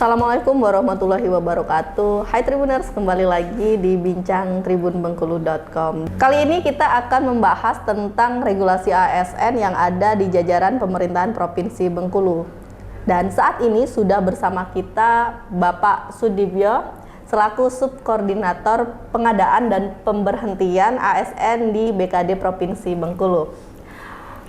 Assalamualaikum warahmatullahi wabarakatuh. Hai Tribuners, kembali lagi di Bincang Tribunbengkulu.com. Kali ini kita akan membahas tentang regulasi ASN yang ada di jajaran pemerintahan Provinsi Bengkulu. Dan saat ini sudah bersama kita Bapak Sudibyo selaku Subkoordinator Pengadaan dan Pemberhentian ASN di BKD Provinsi Bengkulu.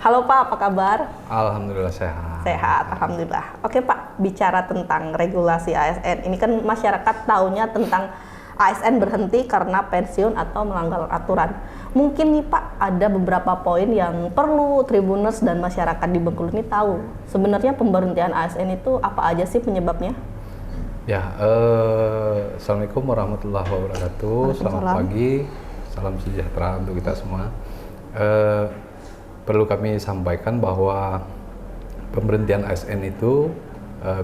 Halo Pak, apa kabar? Alhamdulillah sehat. Sehat, Alhamdulillah. Oke Pak, bicara tentang regulasi ASN. Ini kan masyarakat taunya tentang ASN berhenti karena pensiun atau melanggar aturan. Mungkin nih Pak, ada beberapa poin yang perlu Tribuners dan masyarakat di Bengkulu ini tahu. Sebenarnya pemberhentian ASN itu apa aja sih penyebabnya? Ya, Assalamualaikum warahmatullahi wabarakatuh. Selamat pagi, salam sejahtera untuk kita semua. Perlu kami sampaikan bahwa pemberhentian ASN itu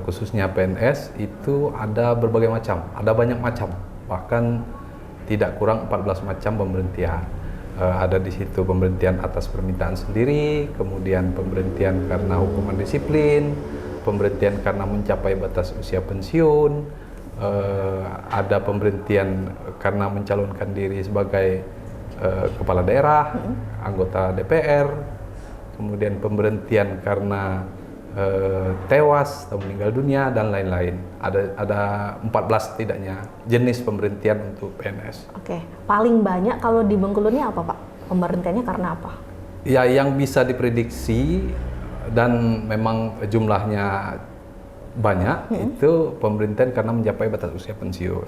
khususnya PNS itu ada berbagai macam, ada banyak macam, bahkan tidak kurang 14 macam pemberhentian. Ada di situ pemberhentian atas permintaan sendiri, kemudian pemberhentian karena hukuman disiplin, pemberhentian karena mencapai batas usia pensiun, ada pemberhentian karena mencalonkan diri sebagai kepala daerah, anggota DPR, kemudian pemberhentian karena tewas atau meninggal dunia dan lain-lain. Ada 14 setidaknya jenis pemberhentian untuk PNS. Oke, paling banyak kalau di Bengkulu ini apa Pak? Pemberhentiannya karena apa? Ya, yang bisa diprediksi dan memang jumlahnya banyak itu pemberhentian karena mencapai batas usia pensiun.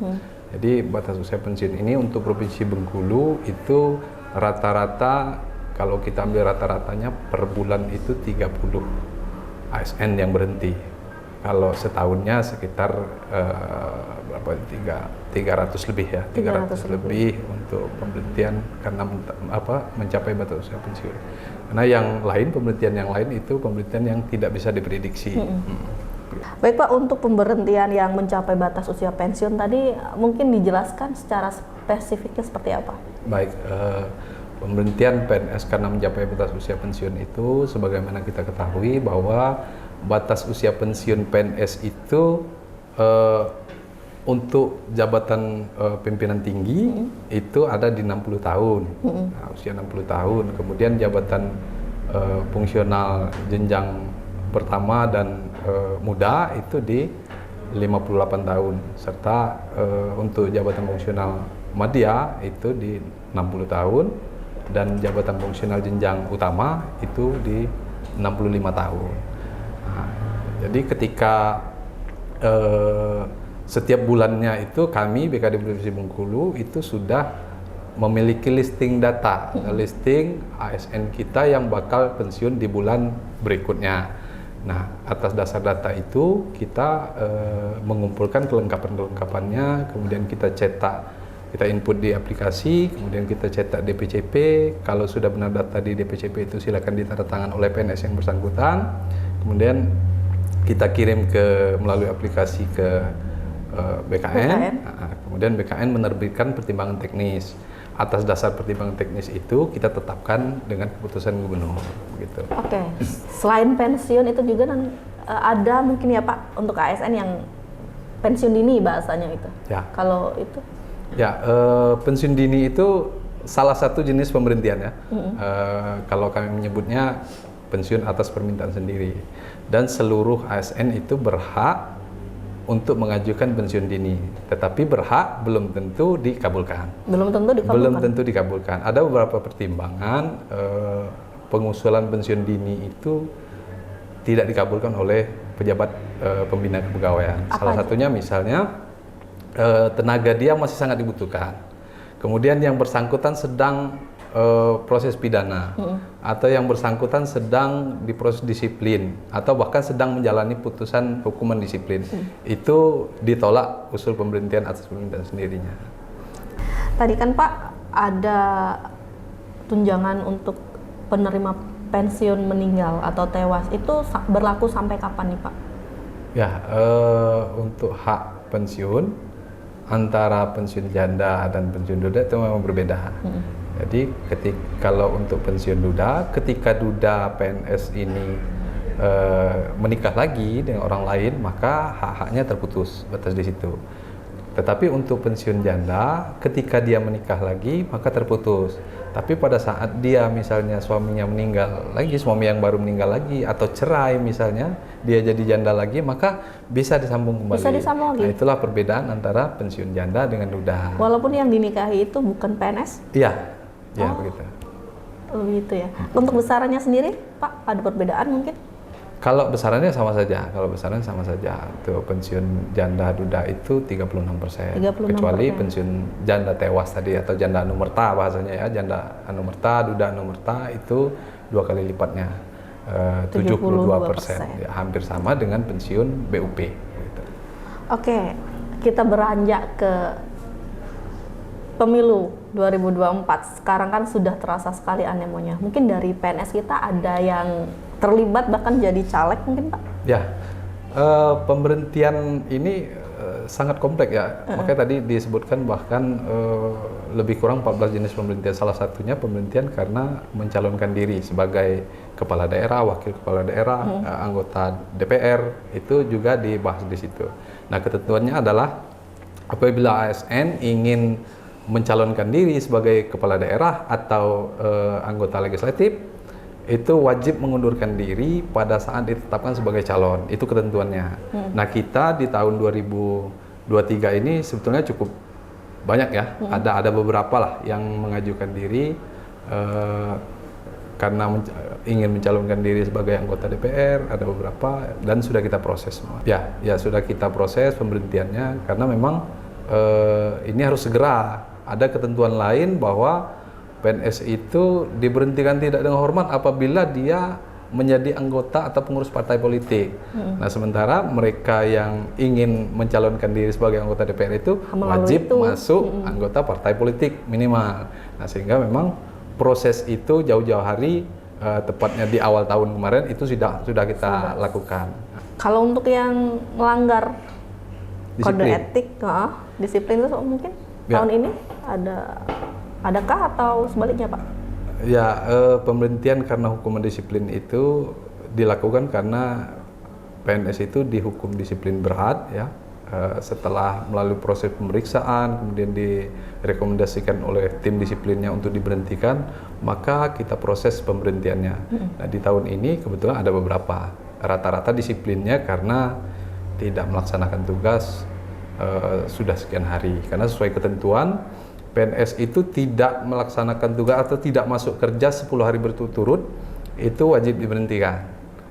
Jadi batas usia pensiun ini untuk Provinsi Bengkulu itu rata-rata, kalau kita ambil rata-ratanya per bulan itu 30 ASN yang berhenti. Kalau setahunnya sekitar 300 lebih ya, 300 lebih untuk pemberhentian karena mencapai batas usia pensiun. Karena yang lain, pemberhentian yang lain itu pemberhentian yang tidak bisa diprediksi. Baik Pak, untuk pemberhentian yang mencapai batas usia pensiun tadi mungkin dijelaskan secara spesifiknya seperti apa? Baik, pemberhentian PNS karena mencapai batas usia pensiun itu sebagaimana kita ketahui bahwa batas usia pensiun PNS itu untuk jabatan pimpinan tinggi itu ada di 60 tahun, nah, usia 60 tahun. Kemudian jabatan fungsional jenjang pertama dan muda itu di 58 tahun, serta untuk jabatan fungsional madya itu di 60 tahun dan jabatan fungsional jenjang utama itu di 65 tahun. Nah, jadi ketika setiap bulannya itu kami BKD Provinsi Bengkulu itu sudah memiliki listing data, listing ASN kita yang bakal pensiun di bulan berikutnya. Nah, atas dasar data itu kita mengumpulkan kelengkapan-kelengkapannya, kemudian kita cetak, kita input di aplikasi, kemudian kita cetak DPCP. Kalau sudah benar data di DPCP itu silakan ditandatangan oleh PNS yang bersangkutan. Kemudian kita kirim melalui aplikasi ke BKN. Nah, kemudian BKN menerbitkan pertimbangan teknis. Atas dasar pertimbangan teknis itu kita tetapkan dengan keputusan gubernur, gitu. Oke. Selain pensiun itu juga ada mungkin ya Pak untuk ASN yang pensiun dini bahasanya itu. Ya. Kalau itu? Ya, pensiun dini itu salah satu jenis pemberhentian ya. Kalau kami menyebutnya pensiun atas permintaan sendiri. Dan seluruh ASN itu berhak untuk mengajukan pensiun dini, tetapi berhak belum tentu dikabulkan. Belum tentu dikabulkan. Ada beberapa pertimbangan pengusulan pensiun dini itu tidak dikabulkan oleh pejabat pembina kepegawaian. Salah satunya misalnya tenaga dia masih sangat dibutuhkan. Kemudian yang bersangkutan sedang proses pidana, atau yang bersangkutan sedang diproses disiplin, atau bahkan sedang menjalani putusan hukuman disiplin, itu ditolak usul pemberhentian atas permintaan sendirinya. Tadi kan Pak ada tunjangan untuk penerima pensiun meninggal atau tewas, itu berlaku sampai kapan nih Pak? Ya, untuk hak pensiun antara pensiun janda dan pensiun duda itu memang berbeda. Jadi kalau untuk pensiun duda, ketika duda PNS ini menikah lagi dengan orang lain, maka hak-haknya terputus batas di situ. Tetapi untuk pensiun janda, ketika dia menikah lagi, maka terputus. Tapi pada saat dia misalnya suaminya meninggal lagi, suami yang baru meninggal lagi, atau cerai misalnya, dia jadi janda lagi, maka bisa disambung kembali. Bisa disambung lagi? Nah, itulah perbedaan antara pensiun janda dengan duda. Walaupun yang dinikahi itu bukan PNS? Iya, ya begitu. Begitu ya. Untuk besarannya sendiri, Pak, ada perbedaan mungkin? Kalau besarannya sama saja, Tuh, pensiun janda duda itu 36%. 36%. Kecuali pensiun janda tewas tadi atau janda anumerta bahasanya ya, janda anumerta, duda anumerta itu 2 kali lipatnya, 72%. Ya, hampir sama dengan pensiun BUP. Gitu. Oke, kita beranjak ke pemilu 2024. Sekarang kan sudah terasa sekali anemonya. Mungkin dari PNS kita ada yang terlibat bahkan jadi caleg mungkin, Pak? Ya, pemberhentian ini sangat kompleks ya. Makanya tadi disebutkan bahkan lebih kurang 14 jenis pemberhentian. Salah satunya pemberhentian karena mencalonkan diri sebagai kepala daerah, wakil kepala daerah, anggota DPR, itu juga dibahas di situ. Nah, ketentuannya adalah apabila ASN ingin mencalonkan diri sebagai kepala daerah atau anggota legislatif, itu wajib mengundurkan diri pada saat ditetapkan sebagai calon. Itu ketentuannya. Nah, kita di tahun 2023 ini sebetulnya cukup banyak ya. Ada beberapa lah yang mengajukan diri karena ingin mencalonkan diri sebagai anggota DPR, ada beberapa, dan sudah kita proses semua. Ya sudah kita proses pemberhentiannya karena memang ini harus segera. Ada ketentuan lain bahwa PNS itu diberhentikan tidak dengan hormat apabila dia menjadi anggota atau pengurus partai politik. Nah, sementara mereka yang ingin mencalonkan diri sebagai anggota DPR itu wajib masuk anggota partai politik minimal. Nah, sehingga memang proses itu jauh-jauh hari, tepatnya di awal tahun kemarin itu sudah kita lakukan. Kalau untuk yang melanggar kode Disiplin. etik, disiplin itu mungkin tahun ini adakah atau sebaliknya, Pak? Ya, pemberhentian karena hukuman disiplin itu dilakukan karena PNS itu dihukum disiplin berat ya. Setelah melalui proses pemeriksaan, kemudian direkomendasikan oleh tim disiplinnya untuk diberhentikan, maka kita proses pemberhentiannya. Nah, di tahun ini kebetulan ada beberapa. Rata-rata disiplinnya karena tidak melaksanakan tugas sudah sekian hari. Karena sesuai ketentuan, PNS itu tidak melaksanakan tugas atau tidak masuk kerja 10 hari berturut-turut, itu wajib diberhentikan.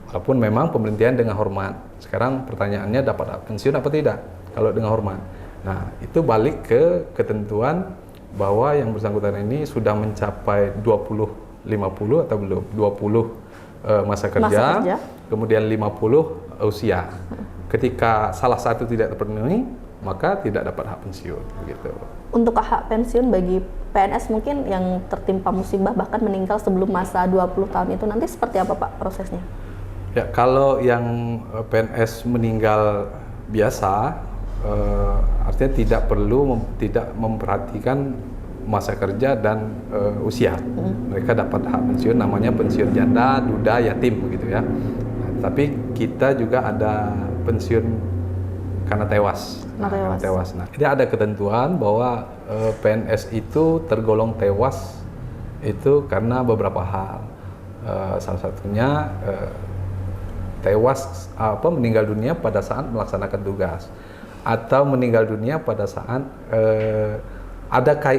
Walaupun memang pemberhentian dengan hormat. Sekarang pertanyaannya, dapat pensiun apa tidak kalau dengan hormat? Nah, itu balik ke ketentuan bahwa yang bersangkutan ini sudah mencapai 20-50 atau belum? 20 masa kerja, kemudian 50 usia. Ketika salah satu tidak terpenuhi, maka tidak dapat hak pensiun. Begitu. Untuk hak pensiun bagi PNS mungkin yang tertimpa musibah bahkan meninggal sebelum masa 20 tahun itu nanti seperti apa, Pak, prosesnya? Ya, kalau yang PNS meninggal biasa, artinya tidak perlu tidak memperhatikan masa kerja dan usia. Mereka dapat hak pensiun, namanya pensiun janda, duda, yatim begitu ya. Nah, tapi kita juga ada pensiun karena tewas. Nah, ini ada ketentuan bahwa PNS itu tergolong tewas itu karena beberapa hal. Salah satunya tewas meninggal dunia pada saat melaksanakan tugas, atau meninggal dunia pada saat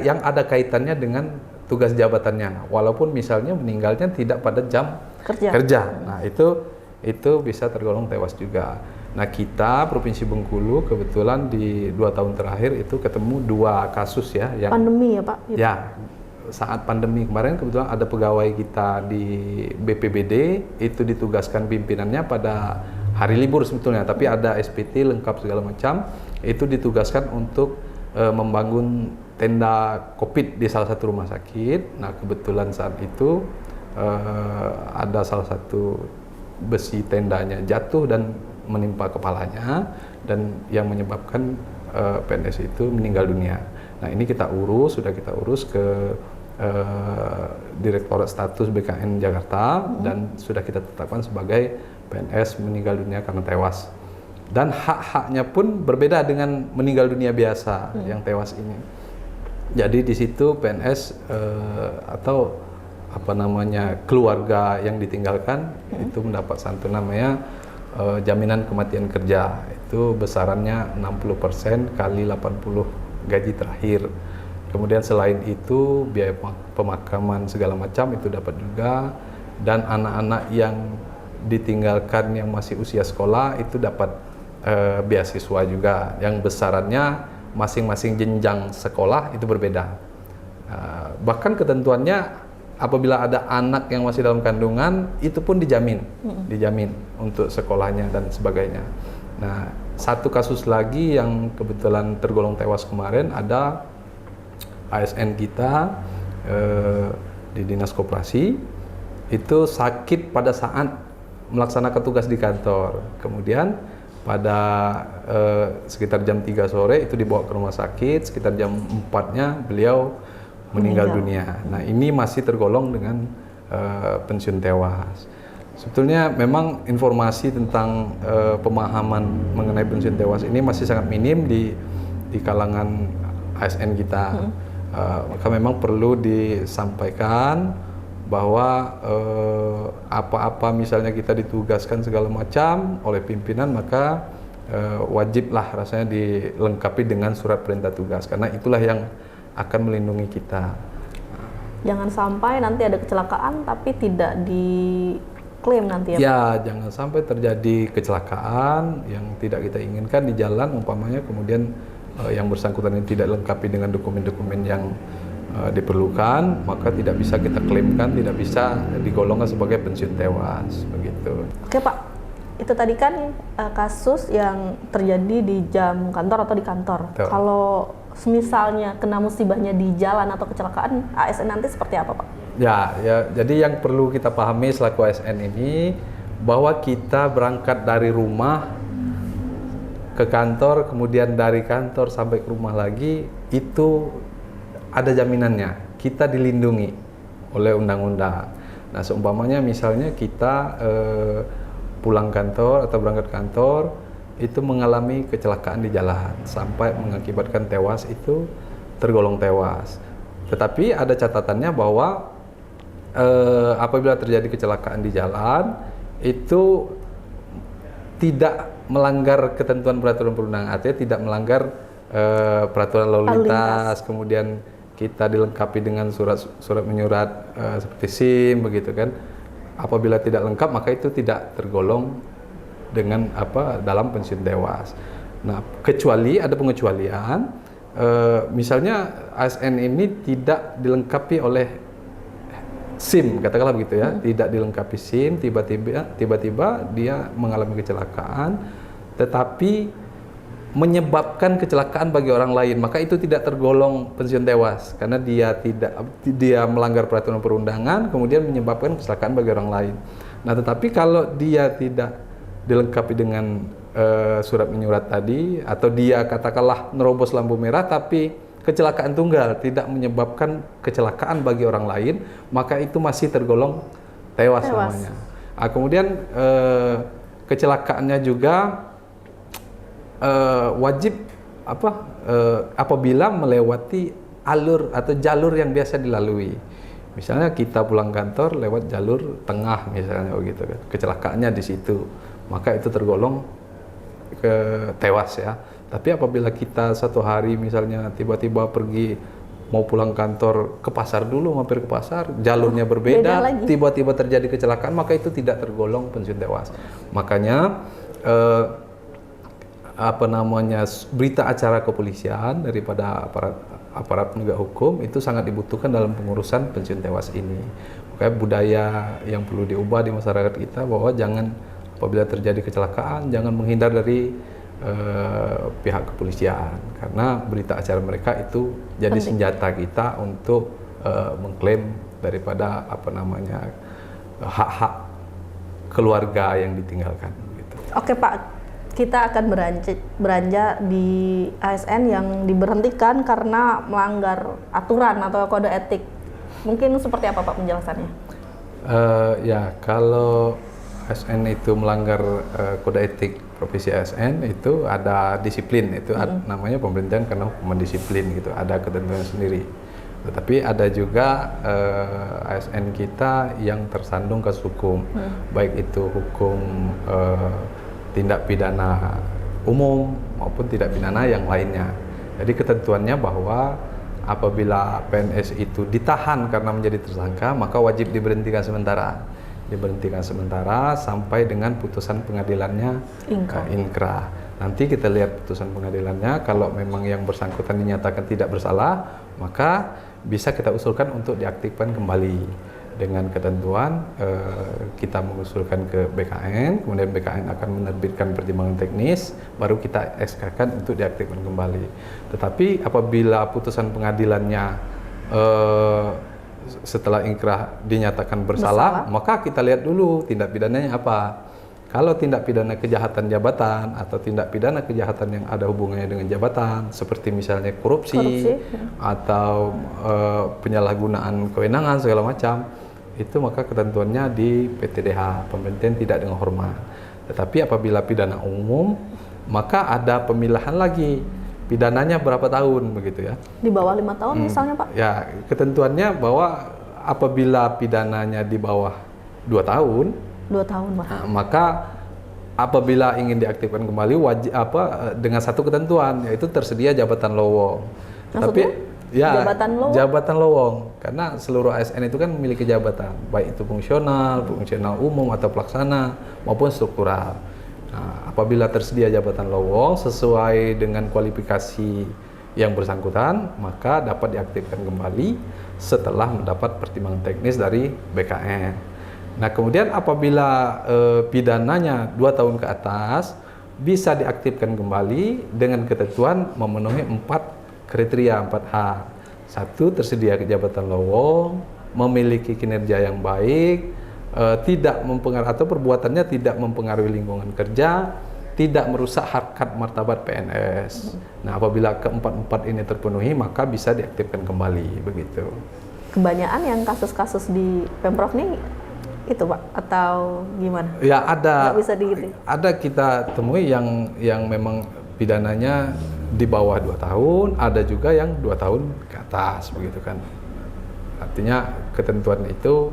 yang ada kaitannya dengan tugas jabatannya, walaupun misalnya meninggalnya tidak pada jam kerja. Nah, itu bisa tergolong tewas juga. Nah, kita Provinsi Bengkulu kebetulan di 2 tahun terakhir itu ketemu 2 kasus ya yang pandemi ya, Pak? Gitu. Ya, saat pandemi kemarin kebetulan ada pegawai kita di BPBD itu ditugaskan pimpinannya pada hari libur sebetulnya, tapi ada SPT lengkap segala macam, itu ditugaskan untuk membangun tenda COVID di salah satu rumah sakit. Nah, kebetulan saat itu ada salah satu besi tendanya jatuh dan menimpa kepalanya, dan yang menyebabkan PNS itu meninggal dunia. Nah, ini sudah kita urus ke Direktorat Status BKN Jakarta dan sudah kita tetapkan sebagai PNS meninggal dunia karena tewas. Dan hak-haknya pun berbeda dengan meninggal dunia biasa yang tewas ini. Jadi di situ PNS atau apa namanya keluarga yang ditinggalkan itu mendapat santunan namanya jaminan kematian kerja. Itu besarannya 60% kali 80 gaji terakhir. Kemudian selain itu biaya pemakaman segala macam itu dapat juga, dan anak-anak yang ditinggalkan yang masih usia sekolah itu dapat beasiswa juga yang besarannya masing-masing jenjang sekolah itu berbeda. Bahkan ketentuannya apabila ada anak yang masih dalam kandungan itu pun dijamin untuk sekolahnya dan sebagainya. Nah, satu kasus lagi yang kebetulan tergolong tewas kemarin, ada ASN kita di Dinas Koperasi itu sakit pada saat melaksanakan tugas di kantor. Kemudian pada sekitar jam 3 sore itu dibawa ke rumah sakit, sekitar jam 4-nya beliau meninggal dunia. Nah, ini masih tergolong dengan pensiun tewas. Sebetulnya memang informasi tentang pemahaman mengenai pensiun tewas ini masih sangat minim di kalangan ASN kita. Maka memang perlu disampaikan bahwa apa-apa misalnya kita ditugaskan segala macam oleh pimpinan, maka wajiblah rasanya dilengkapi dengan surat perintah tugas, karena itulah yang akan melindungi kita. Jangan sampai nanti ada kecelakaan tapi tidak diklaim nanti ya Pak? Ya, jangan sampai terjadi kecelakaan yang tidak kita inginkan di jalan umpamanya, kemudian yang bersangkutan ini tidak lengkapi dengan dokumen-dokumen yang diperlukan, maka tidak bisa kita klaimkan, tidak bisa digolongkan sebagai pensiun tewas, begitu. Oke Pak, itu tadi kan kasus yang terjadi di jam kantor atau di kantor. Betul. Kalau misalnya kena musibahnya di jalan atau kecelakaan, ASN nanti seperti apa Pak? Ya, jadi yang perlu kita pahami selaku ASN ini, bahwa kita berangkat dari rumah ke kantor, kemudian dari kantor sampai ke rumah lagi, itu ada jaminannya, kita dilindungi oleh undang-undang. Nah, seumpamanya misalnya kita pulang kantor atau berangkat kantor, itu mengalami kecelakaan di jalan sampai mengakibatkan tewas, itu tergolong tewas. Tetapi ada catatannya bahwa apabila terjadi kecelakaan di jalan, itu tidak melanggar ketentuan peraturan perundangan, artinya tidak melanggar peraturan lalu lintas, kemudian kita dilengkapi dengan surat menyurat seperti SIM, begitu kan. Apabila tidak lengkap, maka itu tidak tergolong dengan dalam pensiun tewas. Nah, kecuali ada pengecualian, misalnya ASN ini tidak dilengkapi oleh SIM, katakanlah begitu ya, tidak dilengkapi SIM, tiba-tiba dia mengalami kecelakaan, tetapi menyebabkan kecelakaan bagi orang lain, maka itu tidak tergolong pensiun tewas karena dia melanggar peraturan perundangan kemudian menyebabkan kecelakaan bagi orang lain. Nah, tetapi kalau dia tidak dilengkapi dengan surat menyurat tadi, atau dia katakanlah nerobos lampu merah tapi kecelakaan tunggal tidak menyebabkan kecelakaan bagi orang lain, maka itu masih tergolong tewas namanya. Nah, kemudian kecelakaannya juga wajib apabila melewati alur atau jalur yang biasa dilalui. Misalnya kita pulang kantor lewat jalur tengah misalnya begitu kan. Kecelakaannya di situ, maka itu tergolong tewas ya. Tapi apabila kita satu hari misalnya tiba-tiba pergi mau pulang kantor ke pasar dulu, mampir ke pasar, jalurnya berbeda, tiba-tiba terjadi kecelakaan, maka itu tidak tergolong pensiun tewas. Makanya berita acara kepolisian daripada aparat penegak hukum itu sangat dibutuhkan dalam pengurusan pensiun tewas ini. Makanya budaya yang perlu diubah di masyarakat kita, bahwa jangan apabila terjadi kecelakaan jangan menghindar dari pihak kepolisian, karena berita acara mereka itu jadi senjata kita untuk mengklaim daripada hak-hak keluarga yang ditinggalkan gitu. Oke Pak, kita akan beranjak di ASN yang diberhentikan karena melanggar aturan atau kode etik. Mungkin seperti apa Pak penjelasannya? Ya, kalau ASN itu melanggar kode etik profesi ASN, itu ada disiplin, itu namanya pemberhentian karena hukuman disiplin gitu, ada ketentuan sendiri. Tetapi ada juga ASN kita yang tersandung kasus hukum, baik itu hukum tindak pidana umum maupun tindak pidana yang lainnya. Jadi ketentuannya bahwa apabila PNS itu ditahan karena menjadi tersangka, maka wajib diberhentikan sementara. Diberhentikan sementara sampai dengan putusan pengadilannya inkrah. Nanti kita lihat putusan pengadilannya, kalau memang yang bersangkutan dinyatakan tidak bersalah, maka bisa kita usulkan untuk diaktifkan kembali. Dengan ketentuan kita mengusulkan ke BKN, kemudian BKN akan menerbitkan pertimbangan teknis, baru kita SK-kan untuk diaktifkan kembali. Tetapi apabila putusan pengadilannya setelah inkrah dinyatakan bersalah, maka kita lihat dulu tindak pidananya apa. Kalau tindak pidana kejahatan jabatan atau tindak pidana kejahatan yang ada hubungannya dengan jabatan, seperti misalnya korupsi. Atau penyalahgunaan kewenangan segala macam, itu maka ketentuannya di PTDH, pemberhentian tidak dengan hormat. Tetapi apabila pidana umum, maka ada pemilahan lagi. Pidananya berapa tahun begitu ya? Di bawah 5 tahun misalnya Pak? Ya, ketentuannya bahwa apabila pidananya di bawah 2 tahun, 2 tahun Pak. Maka apabila ingin diaktifkan kembali wajib dengan satu ketentuan, yaitu tersedia jabatan lowong. Tapi ya jabatan lowong, karena seluruh ASN itu kan memiliki jabatan, baik itu fungsional umum atau pelaksana maupun struktural. Nah, apabila tersedia jabatan lowong sesuai dengan kualifikasi yang bersangkutan, maka dapat diaktifkan kembali setelah mendapat pertimbangan teknis dari BKN. Nah, kemudian apabila pidananya 2 tahun ke atas, bisa diaktifkan kembali dengan ketentuan memenuhi 4 kriteria, 4 hal. 1, tersedia jabatan lowong, memiliki kinerja yang baik, tidak mempengaruhi atau perbuatannya tidak mempengaruhi lingkungan kerja, tidak merusak harkat martabat PNS. Nah, apabila keempat-empat ini terpenuhi, maka bisa diaktifkan kembali begitu. Kebanyakan yang kasus-kasus di Pemprov ini itu Pak, atau gimana? Ya ada. Nggak bisa ada kita temui yang memang pidananya di bawah 2 tahun, ada juga yang 2 tahun ke atas begitu kan. Artinya ketentuan itu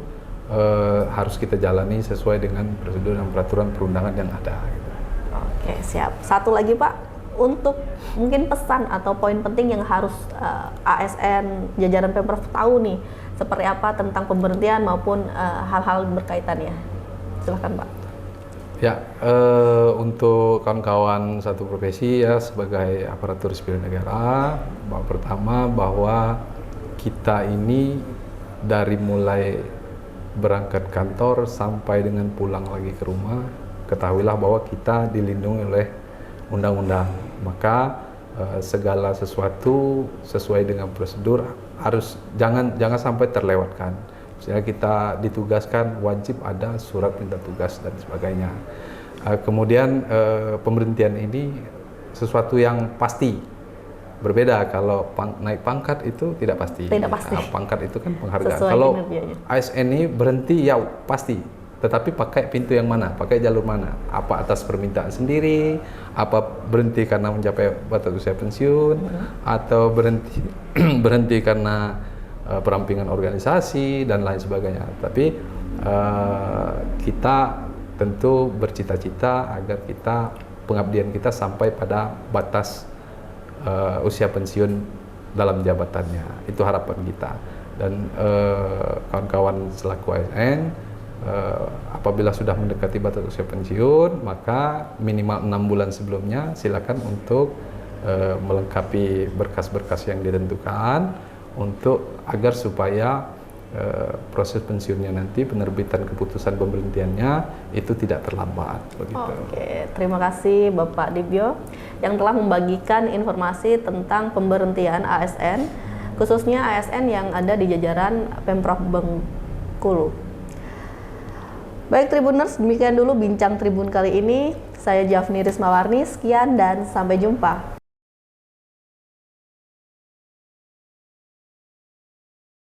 harus kita jalani sesuai dengan prosedur dan peraturan perundangan yang ada. Gitu. Oke, siap. Satu lagi Pak, untuk mungkin pesan atau poin penting yang harus ASN jajaran Pemprov tahu nih, seperti apa tentang pemberhentian maupun hal-hal berkaitannya. Silakan Pak. Ya, untuk kawan-kawan satu profesi ya sebagai aparatur sipil negara, pertama bahwa kita ini dari mulai berangkat kantor sampai dengan pulang lagi ke rumah, ketahuilah bahwa kita dilindungi oleh undang-undang. Maka segala sesuatu sesuai dengan prosedur harus jangan sampai terlewatkan. Misalnya kita ditugaskan, wajib ada surat perintah tugas dan sebagainya. Kemudian pemberhentian ini sesuatu yang pasti. Berbeda kalau naik pangkat itu tidak pasti. Tidak pasti. Pangkat itu kan penghargaan. Sesuai kalau ASN ini berhenti ya pasti. Tetapi pakai pintu yang mana? Pakai jalur mana? Apa atas permintaan sendiri? Apa berhenti karena mencapai batas usia pensiun? Atau berhenti karena perampingan organisasi dan lain sebagainya. Tapi kita tentu bercita-cita agar pengabdian kita sampai pada batas usia pensiun dalam jabatannya. Itu harapan kita. Dan kawan-kawan selaku ASN apabila sudah mendekati batas usia pensiun, maka minimal 6 bulan sebelumnya silakan untuk melengkapi berkas-berkas yang ditentukan untuk agar supaya proses pensiunnya nanti, penerbitan keputusan pemberhentiannya itu tidak terlambat begitu. Oke, terima kasih Bapak Dibyo yang telah membagikan informasi tentang pemberhentian ASN, khususnya ASN yang ada di jajaran Pemprov Bengkulu. Baik Tribuners, demikian dulu bincang Tribun kali ini. Saya Jafni Rismawarni, sekian dan sampai jumpa.